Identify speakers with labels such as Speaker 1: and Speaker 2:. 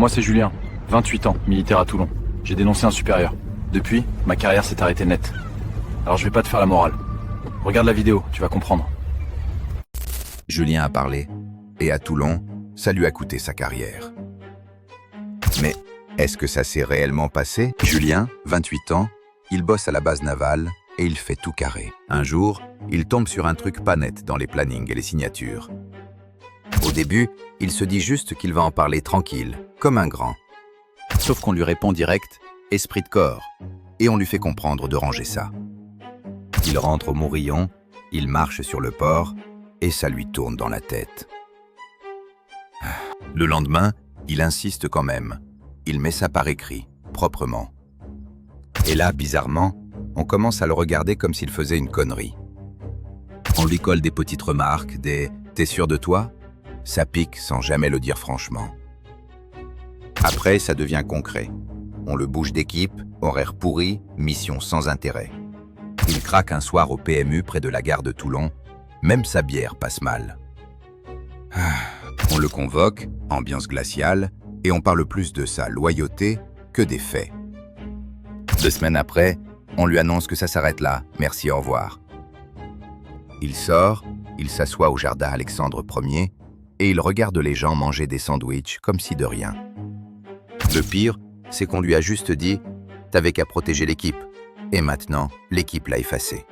Speaker 1: Moi, c'est Julien, 28 ans, militaire à Toulon. J'ai dénoncé un supérieur. Depuis, ma carrière s'est arrêtée net. Alors je vais pas te faire la morale. Regarde la vidéo, tu vas comprendre.
Speaker 2: Julien a parlé, et à Toulon, ça lui a coûté sa carrière. Mais est-ce que ça s'est réellement passé? Julien, 28 ans, il bosse à la base navale et il fait tout carré. Un jour, il tombe sur un truc pas net dans les plannings et les signatures. Au début, il se dit juste qu'il va en parler tranquille, comme un grand. Sauf qu'on lui répond direct « esprit de corps » et on lui fait comprendre de ranger ça. Il rentre au Mourillon, il marche sur le port et ça lui tourne dans la tête. Le lendemain, il insiste quand même. Il met ça par écrit, proprement. Et là, bizarrement, on commence à le regarder comme s'il faisait une connerie. On lui colle des petites remarques, des « t'es sûr de toi ?» Ça pique sans jamais le dire franchement. Après, ça devient concret. On le bouge d'équipe, horaire pourri, mission sans intérêt. Il craque un soir au PMU près de la gare de Toulon. Même sa bière passe mal. On le convoque, ambiance glaciale, et on parle plus de sa loyauté que des faits. 2 semaines après, on lui annonce que ça s'arrête là, merci, au revoir. Il sort, il s'assoit au jardin Alexandre Ier, et il regarde les gens manger des sandwichs comme si de rien. Le pire, c'est qu'on lui a juste dit « t'avais qu'à protéger l'équipe », et maintenant, l'équipe l'a effacé.